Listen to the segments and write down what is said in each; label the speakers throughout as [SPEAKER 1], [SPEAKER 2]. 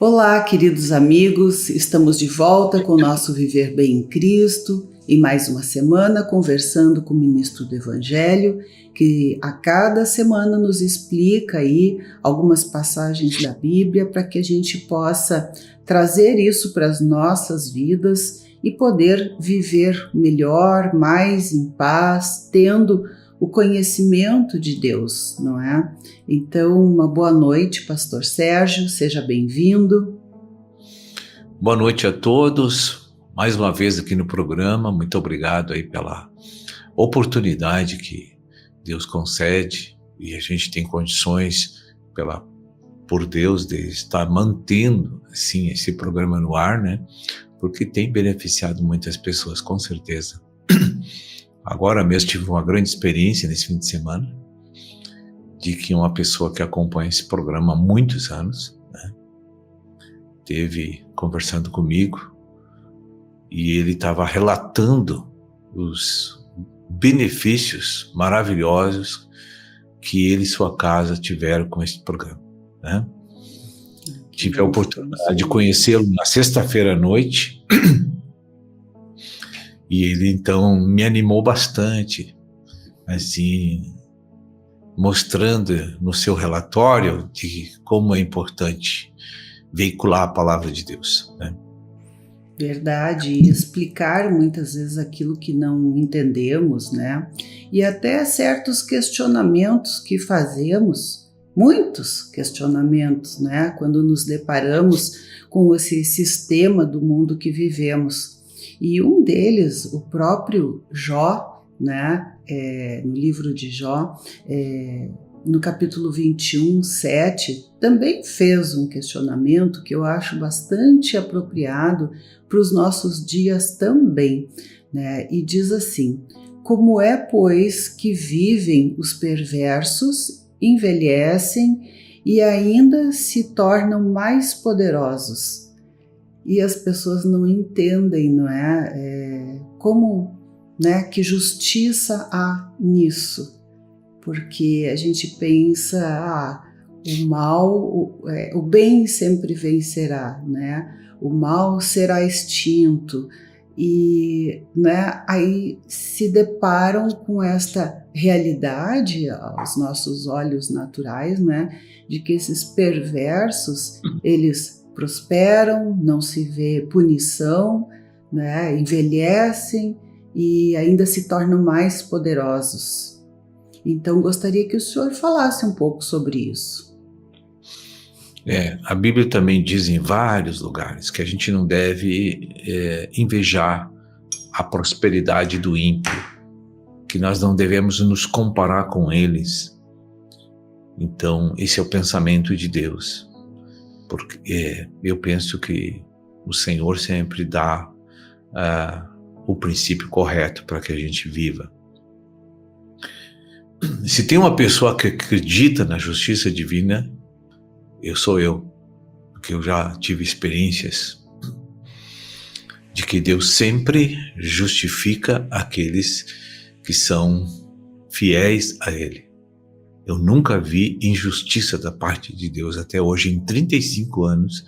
[SPEAKER 1] Olá, queridos amigos, estamos de volta com o nosso Viver Bem em Cristo, em mais uma semana conversando com o ministro do Evangelho, que a cada semana nos explica aí algumas passagens da Bíblia para que a gente possa trazer isso para as nossas vidas e poder viver melhor, mais em paz, tendo o conhecimento de Deus, não é? Então, uma boa noite, Pastor Sérgio, seja bem-vindo.
[SPEAKER 2] Boa noite a todos, mais uma vez aqui no programa, muito obrigado aí pela oportunidade que Deus concede e a gente tem condições por Deus de estar mantendo assim esse programa no ar, né? Porque tem beneficiado muitas pessoas, com certeza. Agora mesmo tive uma grande experiência nesse fim de semana, de que uma pessoa que acompanha esse programa há muitos anos, né, esteve conversando comigo e ele estava relatando os benefícios maravilhosos que ele e sua casa tiveram com esse programa, né? Tive a oportunidade de conhecê-lo na sexta-feira à noite e ele então me animou bastante, assim, mostrando no seu relatório de como é importante veicular a palavra de Deus, né?
[SPEAKER 1] Verdade, e explicar muitas vezes aquilo que não entendemos, né? E até certos questionamentos que fazemos, muitos questionamentos, né? Quando nos deparamos com esse sistema do mundo que vivemos. E um deles, o próprio Jó, né? No livro de Jó, no capítulo 21, 7, também fez um questionamento que eu acho bastante apropriado para os nossos dias também, né? E diz assim: como é, pois, que vivem os perversos, envelhecem e ainda se tornam mais poderosos? E as pessoas não entendem, não é? Como, né, que justiça há nisso? Porque a gente pensa, o mal, o bem sempre vencerá, né? O mal será extinto. E, né, aí se deparam com esta realidade aos nossos olhos naturais, né, de que esses perversos, eles prosperam, não se vê punição, né, envelhecem e ainda se tornam mais poderosos. Então, gostaria que o senhor falasse um pouco sobre isso.
[SPEAKER 2] A Bíblia também diz em vários lugares que a gente não deve invejar a prosperidade do ímpio, que nós não devemos nos comparar com eles. Então, esse é o pensamento de Deus, porque eu penso que o Senhor sempre dá o princípio correto para que a gente viva. Se tem uma pessoa que acredita na justiça divina, sou eu, porque eu já tive experiências de que Deus sempre justifica aqueles que são fiéis a Ele. Eu nunca vi injustiça da parte de Deus até hoje, em 35 anos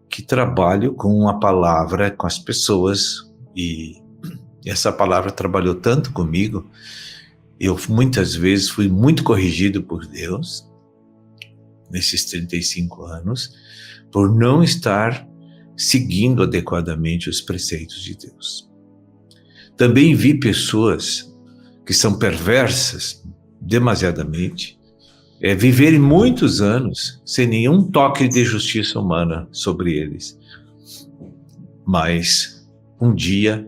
[SPEAKER 2] que trabalho com a palavra, com as pessoas, e essa palavra trabalhou tanto comigo. Eu muitas vezes fui muito corrigido por Deus, nesses 35 anos, por não estar seguindo adequadamente os preceitos de Deus. Também vi pessoas que são perversas demasiadamente, viverem muitos anos sem nenhum toque de justiça humana sobre eles. Mas um dia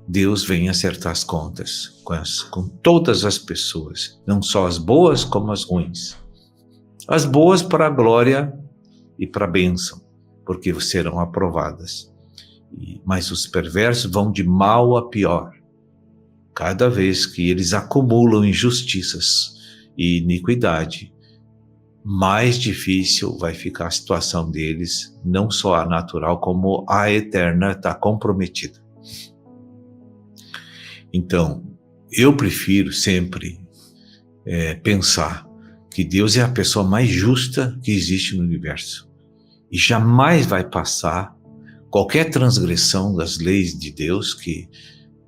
[SPEAKER 2] Deus vem acertar as contas com todas as pessoas, não só as boas como as ruins. As boas para a glória e para a bênção, porque serão aprovadas. Mas os perversos vão de mal a pior. Cada vez que eles acumulam injustiças e iniquidade, mais difícil vai ficar a situação deles, não só a natural, como a eterna está comprometida. Então, eu prefiro sempre pensar que Deus é a pessoa mais justa que existe no universo. e jamais vai passar qualquer transgressão das leis de Deus,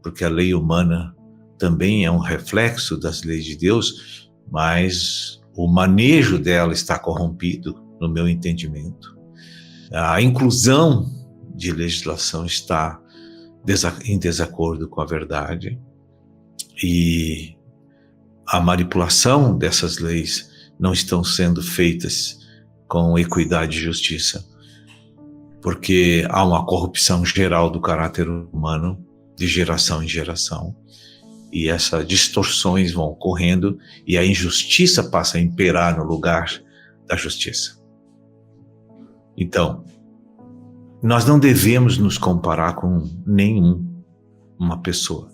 [SPEAKER 2] porque a lei humana também é um reflexo das leis de Deus, mas o manejo dela está corrompido, no meu entendimento. A inclusão de legislação está em desacordo com a verdade, e a manipulação dessas leis não estão sendo feitas com equidade e justiça, porque há uma corrupção geral do caráter humano, de geração em geração, e essas distorções vão ocorrendo, e a injustiça passa a imperar no lugar da justiça. Então, nós não devemos nos comparar com nenhuma pessoa,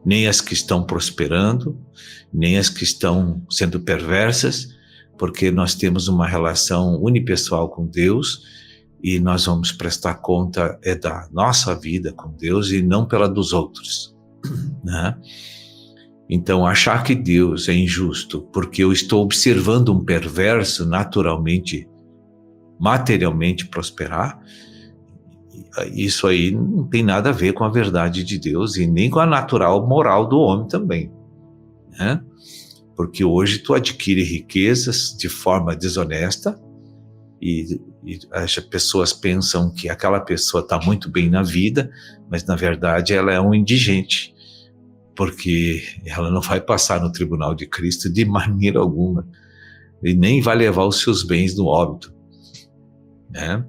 [SPEAKER 2] nem as que estão prosperando, nem as que estão sendo perversas, porque nós temos uma relação unipessoal com Deus, e nós vamos prestar conta da nossa vida com Deus e não pela dos outros, né? Então, achar que Deus é injusto porque eu estou observando um perverso naturalmente, materialmente prosperar, isso aí não tem nada a ver com a verdade de Deus e nem com a natural moral do homem também, né? Porque hoje tu adquire riquezas de forma desonesta e as pessoas pensam que aquela pessoa está muito bem na vida, mas na verdade ela é um indigente, porque ela não vai passar no tribunal de Cristo de maneira alguma, e nem vai levar os seus bens no óbito, né?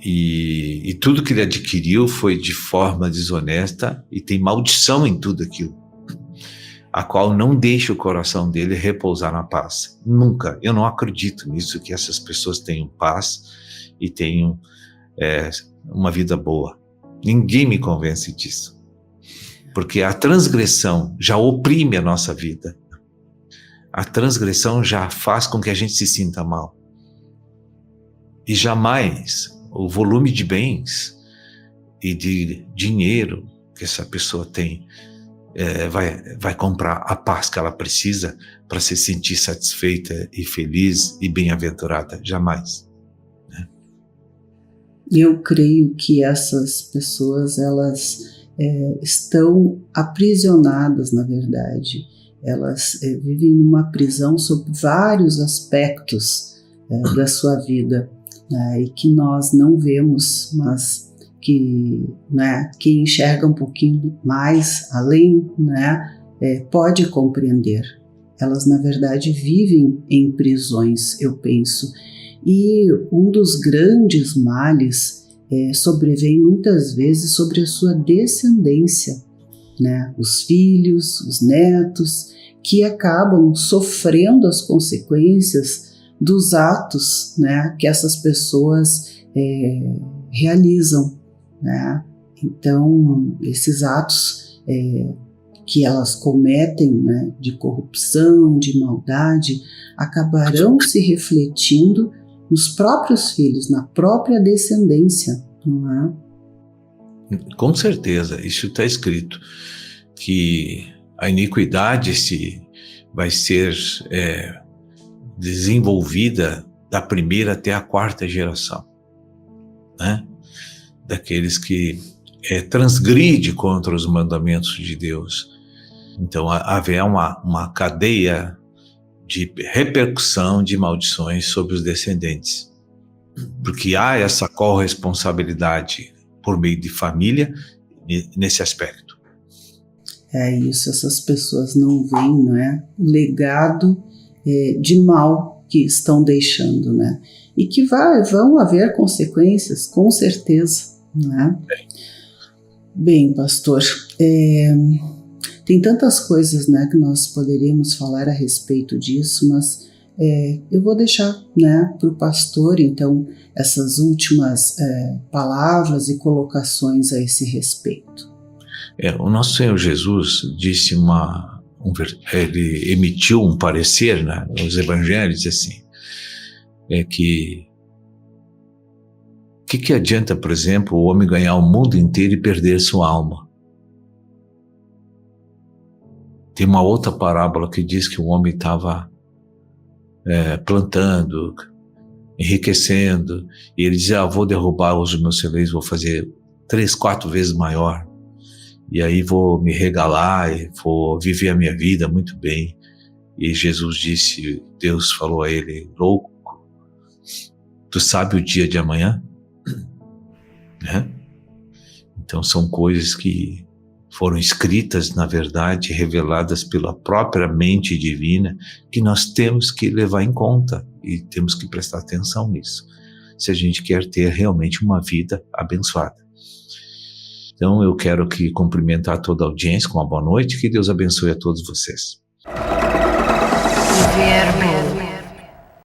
[SPEAKER 2] E tudo que ele adquiriu foi de forma desonesta, e tem maldição em tudo aquilo, a qual não deixa o coração dele repousar na paz. Nunca. Eu não acredito nisso, que essas pessoas tenham paz e tenham uma vida boa. Ninguém me convence disso. Porque a transgressão já oprime a nossa vida. A transgressão já faz com que a gente se sinta mal. E jamais o volume de bens e de dinheiro que essa pessoa tem vai comprar a paz que ela precisa para se sentir satisfeita e feliz e bem-aventurada. Jamais, né?
[SPEAKER 1] Eu creio que essas pessoas, elas estão aprisionadas, na verdade. Elas vivem numa prisão sob vários aspectos da sua vida, né, e que nós não vemos, mas que, né, quem enxerga um pouquinho mais além, né, pode compreender. Elas, na verdade, vivem em prisões, eu penso. E um dos grandes males sobrevém muitas vezes sobre a sua descendência, né? Os filhos, os netos, que acabam sofrendo as consequências dos atos, né, que essas pessoas realizam, né? Então, esses atos que elas cometem, né, de corrupção, de maldade, acabarão se refletindo nos próprios filhos, na própria descendência, não é?
[SPEAKER 2] Com certeza, isso está escrito, que a iniquidade vai ser desenvolvida da primeira até a quarta geração, né? Daqueles que transgride contra os mandamentos de Deus. Então haverá uma cadeia de repercussão de maldições sobre os descendentes, porque há essa corresponsabilidade por meio de família nesse aspecto.
[SPEAKER 1] É isso, essas pessoas não veem, não é, o legado de mal que estão deixando, né? E que vão haver consequências, com certeza, né? Bem, pastor, tem tantas coisas, né, que nós poderíamos falar a respeito disso, mas eu vou deixar, né, para o pastor, então, essas últimas palavras e colocações a esse respeito.
[SPEAKER 2] O nosso Senhor Jesus disse ele emitiu um parecer, né, nos evangelhos, assim, que adianta, por exemplo, o homem ganhar o mundo inteiro e perder sua alma? Tem uma outra parábola que diz que o homem estava plantando enriquecendo, e ele dizia, vou derrubar os meus celeiros, vou fazer 3, 4 vezes maior, e aí vou me regalar, e vou viver a minha vida muito bem. E Jesus disse, Deus falou a ele, louco, tu sabe o dia de amanhã? Né? Então são coisas que foram escritas, na verdade, reveladas pela própria mente divina, que nós temos que levar em conta e temos que prestar atenção nisso, se a gente quer ter realmente uma vida abençoada. Então eu quero aqui cumprimentar toda a audiência com uma boa noite, que Deus abençoe a todos vocês.
[SPEAKER 3] Viver